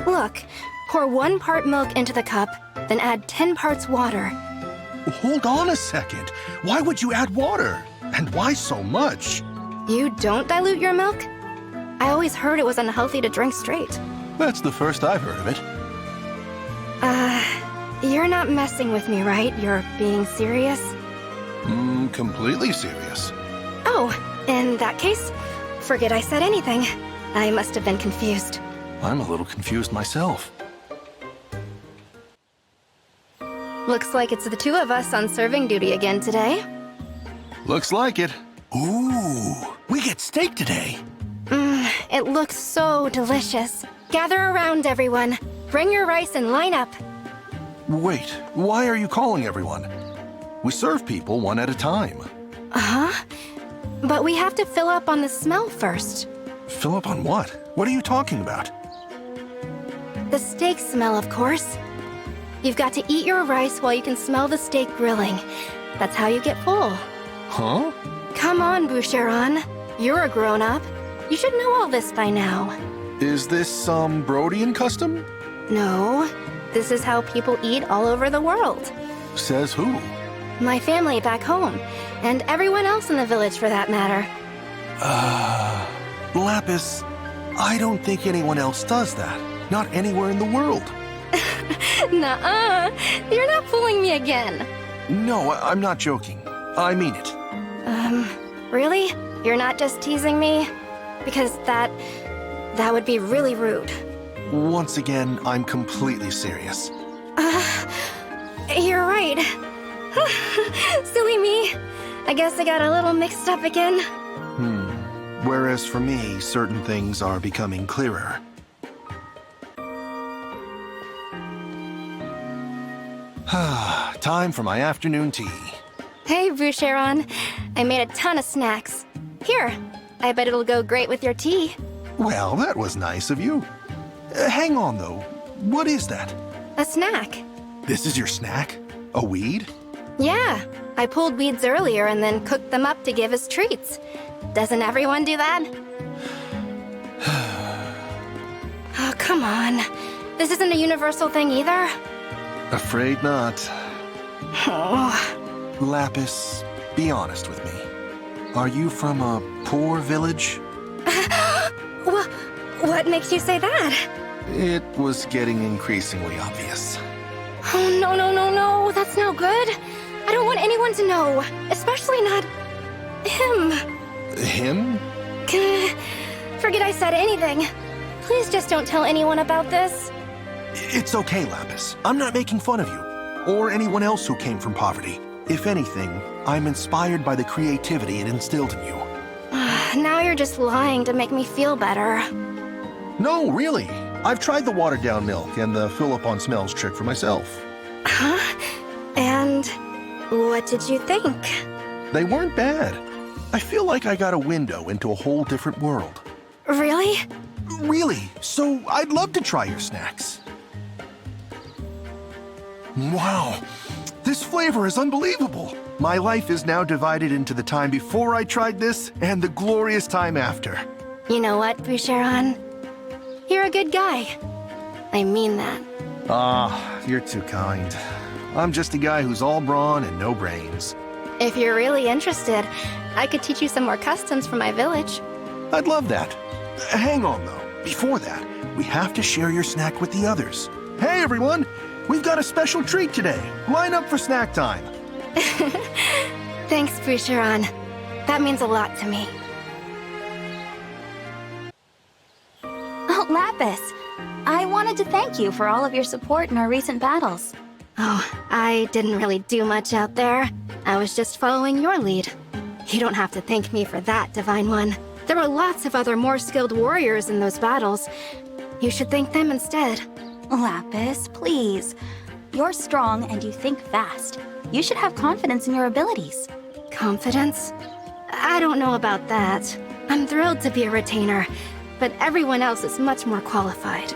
Look, pour 1 part milk into the cup, then add 10 parts water. Hold on a second. Why would you add water? And why so much? You don't dilute your milk? I always heard it was unhealthy to drink straight. That's the first I've heard of it. You're not messing with me, right? You're being serious? Completely serious. Oh, in that case, forget I said anything. I must have been confused. I'm a little confused myself. Looks like it's the 2 of us on serving duty again today. Looks like it. Ooh, we get steak today. It looks so delicious. Gather around, everyone. Bring your rice and line up. Wait, why are you calling everyone? We serve people one at a time. Huh? But we have to fill up on the smell first. Fill up on what? What are you talking about? The steak smell, of course. You've got to eat your rice while you can smell the steak grilling. That's how you get full. Huh? Come on, Boucheron. You're a grown-up. You should know all this by now. Is this some Brodian custom? No. This is how people eat all over the world. Says who? My family back home, and everyone else in the village for that matter. Lapis, I don't think anyone else does that. Not anywhere in the world. Nuh-uh. You're not fooling me again. No, I'm not joking. I mean it. Really? You're not just teasing me? Because that would be really rude. Once again, I'm completely serious. You're right. Silly me. I guess I got a little mixed up again. Whereas for me, certain things are becoming clearer. Time for my afternoon tea. Hey, Boucheron. I made a ton of snacks. Here, I bet it'll go great with your tea. Well, that was nice of you. Hang on, though. What is that? A snack. This is your snack? A weed? Yeah, I pulled weeds earlier and then cooked them up to give as treats. Doesn't everyone do that? Oh, come on. This isn't a universal thing either? Afraid not. Oh. Lapis, be honest with me. Are you from a poor village? What makes you say that? It was getting increasingly obvious. Oh, no. That's no good. I don't want anyone to know. Especially not him. Him? Forget I said anything. Please just don't tell anyone about this. It's okay, Lapis. I'm not making fun of you. Or anyone else who came from poverty. If anything, I'm inspired by the creativity it instilled in you. Now you're just lying to make me feel better. No, really. I've tried the watered-down milk and the fill-up-on smells trick for myself. Huh? And what did you think? They weren't bad. I feel like I got a window into a whole different world. Really? Really? So I'd love to try your snacks. Wow. This flavor is unbelievable. My life is now divided into the time before I tried this and the glorious time after. You know what, Boucheron? You're a good guy. I mean that. Ah, you're too kind. I'm just a guy who's all brawn and no brains. If you're really interested, I could teach you some more customs from my village. I'd love that. Hang on, though. Before that, we have to share your snack with the others. Hey, everyone! We've got a special treat today. Line up for snack time. Thanks, Boucheron. That means a lot to me. Oh, Lapis. I wanted to thank you for all of your support in our recent battles. Oh, I didn't really do much out there. I was just following your lead. You don't have to thank me for that, Divine One. There were lots of other more skilled warriors in those battles. You should thank them instead. Lapis, please. You're strong and you think fast. You should have confidence in your abilities. Confidence? I don't know about that. I'm thrilled to be a retainer, but everyone else is much more qualified.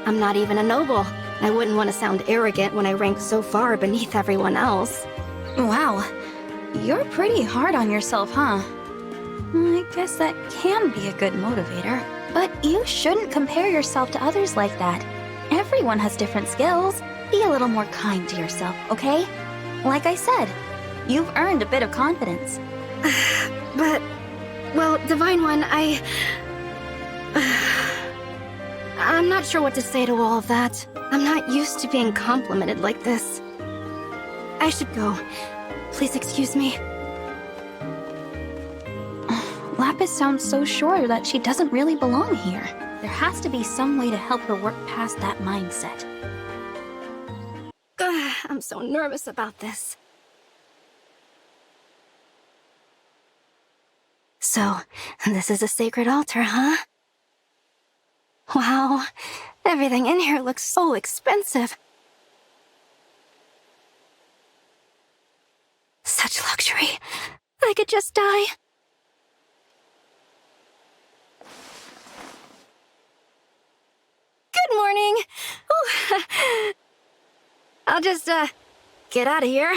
I'm not even a noble. I wouldn't want to sound arrogant when I rank so far beneath everyone else. Wow. You're pretty hard on yourself, huh? I guess that can be a good motivator. But you shouldn't compare yourself to others like that. Everyone has different skills. Be a little more kind to yourself, okay? Like I said, you've earned a bit of confidence. But, well, Divine One, I'm not sure what to say to all of that. I'm not used to being complimented like this. I should go. Please excuse me. Lapis sounds so sure that she doesn't really belong here. There has to be some way to help her work past that mindset. I'm so nervous about this. So, this is a sacred altar, huh? Wow, everything in here looks so expensive. Such luxury. I could just die. Good morning. Oh, I'll just, get out of here.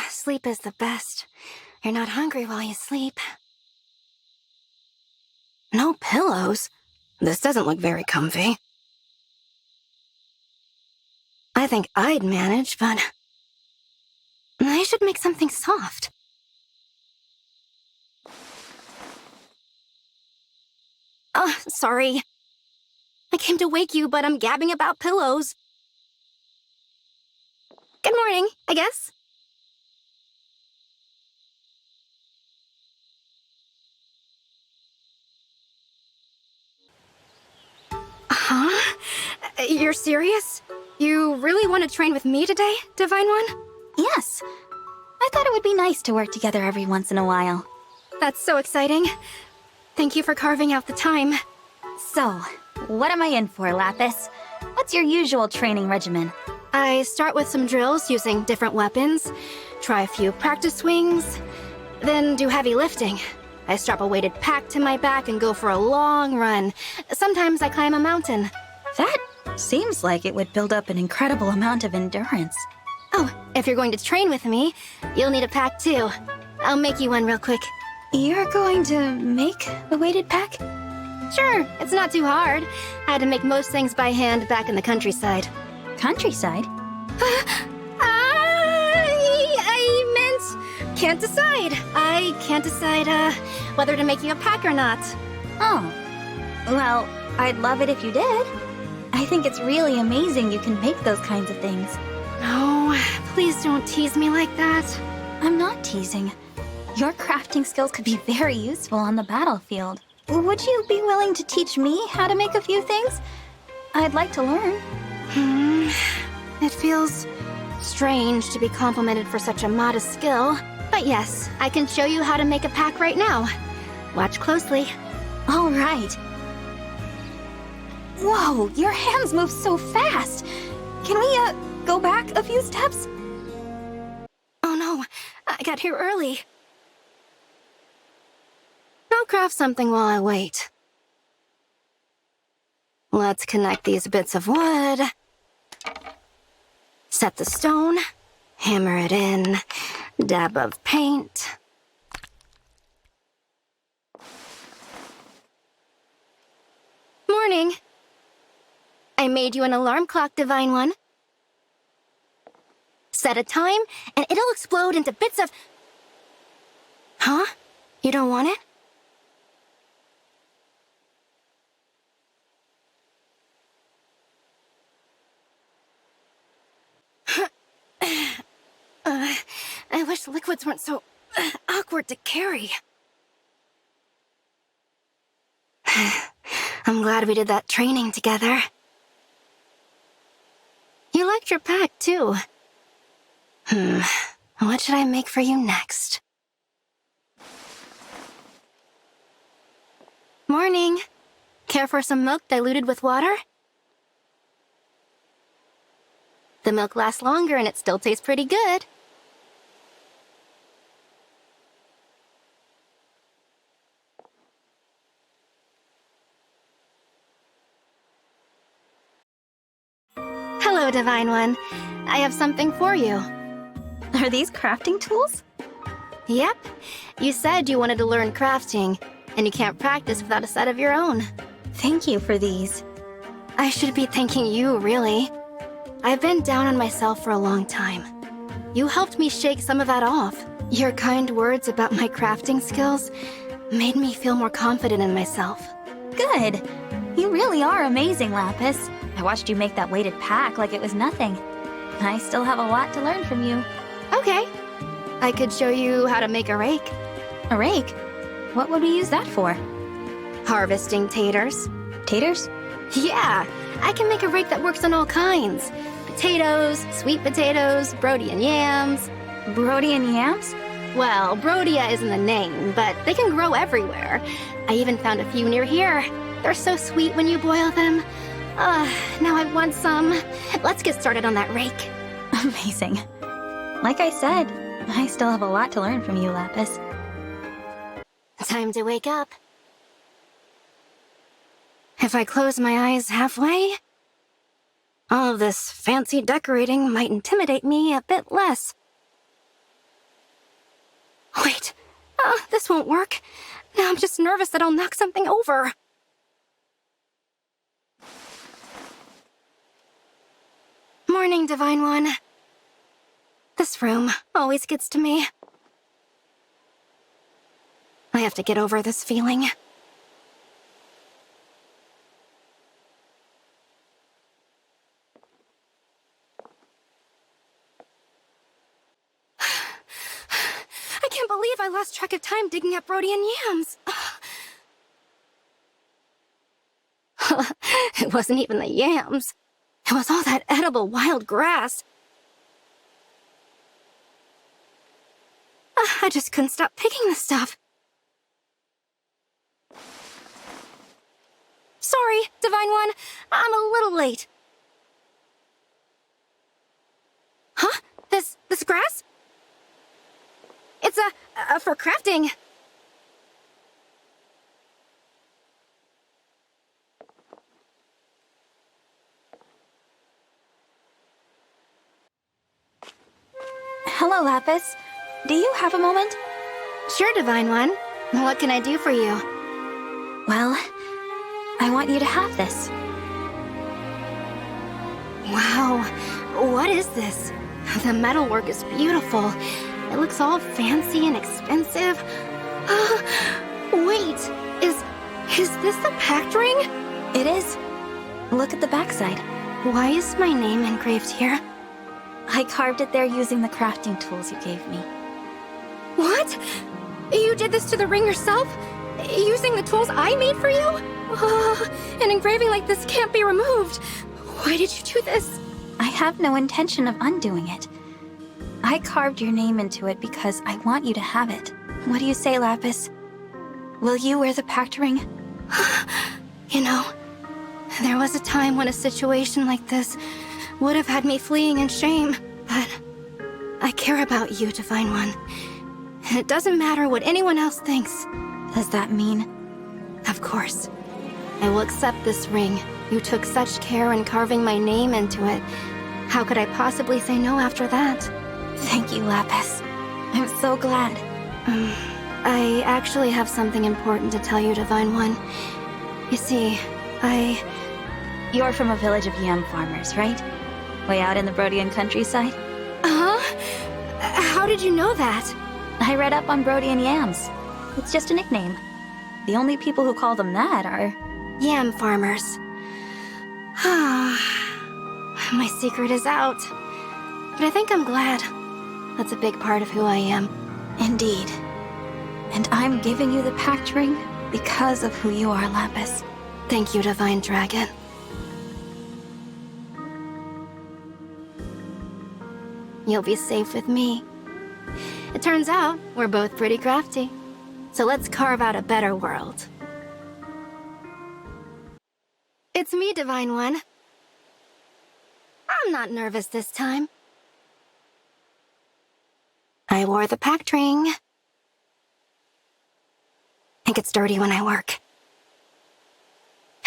Sleep is the best. You're not hungry while you sleep. No pillows? This doesn't look very comfy. I think I'd manage, but I should make something soft. Oh, sorry. I came to wake you, but I'm gabbing about pillows. Good morning, I guess. Huh? You're serious? You really want to train with me today, Divine One? Yes. I thought it would be nice to work together every once in a while. That's so exciting. Thank you for carving out the time. So, what am I in for, Lapis? What's your usual training regimen? I start with some drills using different weapons, try a few practice swings, then do heavy lifting. I strap a weighted pack to my back and go for a long run. Sometimes I climb a mountain. That seems like it would build up an incredible amount of endurance. Oh, if you're going to train with me, you'll need a pack too. I'll make you one real quick. You're going to make the weighted pack? Sure, it's not too hard. I had to make most things by hand back in the countryside. Countryside? I meant can't decide. I can't decide, whether to make you a pack or not. Oh. Well, I'd love it if you did. I think it's really amazing you can make those kinds of things. Oh, please don't tease me like that. I'm not teasing. Your crafting skills could be very useful on the battlefield. Would you be willing to teach me how to make a few things? I'd like to learn. It feels strange to be complimented for such a modest skill. But yes, I can show you how to make a pack right now. Watch closely. All right. Whoa, your hands move so fast. Can we, go back a few steps? Oh no, I got here early. I'll craft something while I wait. Let's connect these bits of wood. Set the stone. Hammer it in. Dab of paint. Morning. I made you an alarm clock, Divine One. Set a time, and it'll explode into bits of... Huh? You don't want it? I wish liquids weren't so awkward to carry. I'm glad we did that training together. You liked your pack, too. What should I make for you next? Morning. Care for some milk diluted with water? The milk lasts longer and it still tastes pretty good. Hello, Divine One. I have something for you. Are these crafting tools? Yep. You said you wanted to learn crafting, and you can't practice without a set of your own. Thank you for these. I should be thanking you, really. I've been down on myself for a long time. You helped me shake some of that off. Your kind words about my crafting skills made me feel more confident in myself. Good. You really are amazing, Lapis. I watched you make that weighted pack like it was nothing. I still have a lot to learn from you. Okay. I could show you how to make a rake. A rake? What would we use that for? Harvesting taters. Taters? Yeah, I can make a rake that works on all kinds. Potatoes, sweet potatoes, Brodian yams. Brodian yams? Well, Brodia isn't the name, but they can grow everywhere. I even found a few near here. They're so sweet when you boil them. Now I want some. Let's get started on that rake. Amazing. Like I said, I still have a lot to learn from you, Lapis. Time to wake up. If I close my eyes halfway, all of this fancy decorating might intimidate me a bit less. Wait, this won't work. Now I'm just nervous that I'll knock something over. Morning, Divine One. This room always gets to me. I have to get over this feeling. I can't believe I lost track of time digging up Brodian yams. It wasn't even the yams. It was all that edible wild grass. I just couldn't stop picking the stuff. Sorry, Divine One. I'm a little late. Huh? This grass? It's for crafting. Hello, Lapis. Do you have a moment? Sure, Divine One. What can I do for you? Well, I want you to have this. Wow, what is this? The metalwork is beautiful. It looks all fancy and expensive. Wait, is this the pact ring? It is. Look at the backside. Why is my name engraved here? I carved it there using the crafting tools you gave me. What? You did this to the ring yourself? Using the tools I made for you? An engraving like this can't be removed. Why did you do this? I have no intention of undoing it. I carved your name into it because I want you to have it. What do you say, Lapis? Will you wear the pact ring? You know, there was a time when a situation like this would have had me fleeing in shame, but I care about you, Divine One. And it doesn't matter what anyone else thinks. Does that mean? Of course. I will accept this ring You took such care in carving my name into it. How could I possibly say no after that? Thank you, Lapis. I'm so glad. I actually have something important to tell you, Divine One. You see, You're from a village of yam farmers, right? Way out in the Brodian countryside? Huh? How did you know that? I read up on Brodian yams. It's just a nickname. The only people who call them that are... Yam farmers. My secret is out. But I think I'm glad. That's a big part of who I am. Indeed. And I'm giving you the pact ring because of who you are, Lapis. Thank you, Divine Dragon. You'll be safe with me. It turns out we're both pretty crafty. So let's carve out a better world. It's me, Divine One. I'm not nervous this time. I wore the pact ring. It gets dirty when I work.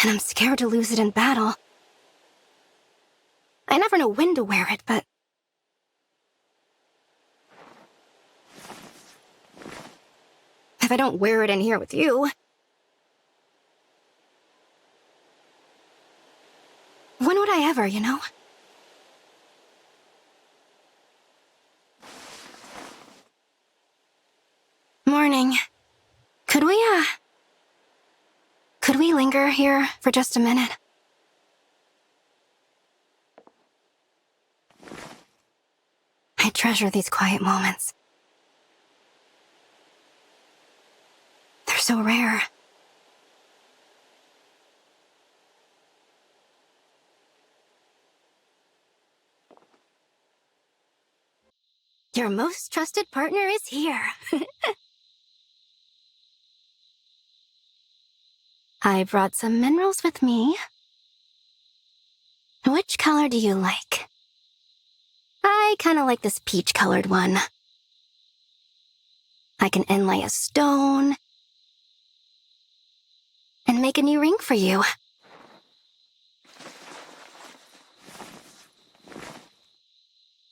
And I'm scared to lose it in battle. I never know when to wear it, but... if I don't wear it in here with you... when would I ever, you know? Morning. Could we linger here for just a minute? I treasure these quiet moments. They're so rare. Your most trusted partner is here. I brought some minerals with me. Which color do you like? I kinda like this peach-colored one. I can inlay a stone and make a new ring for you.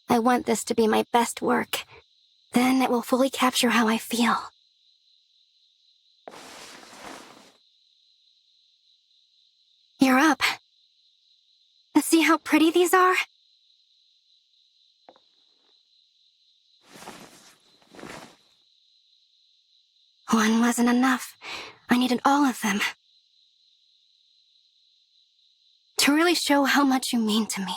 I want this to be my best work. Then it will fully capture how I feel. You're up. See how pretty these are? One wasn't enough. I needed all of them. To really show how much you mean to me.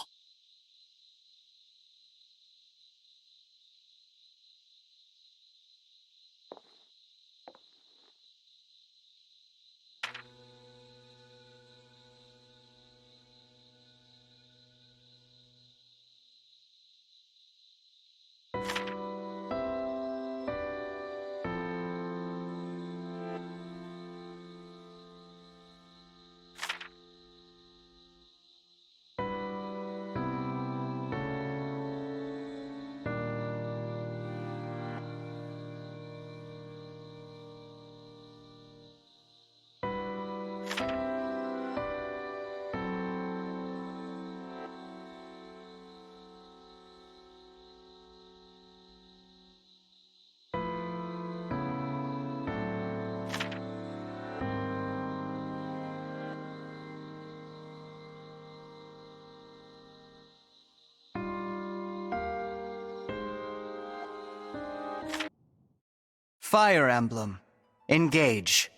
Fire Emblem. Engage.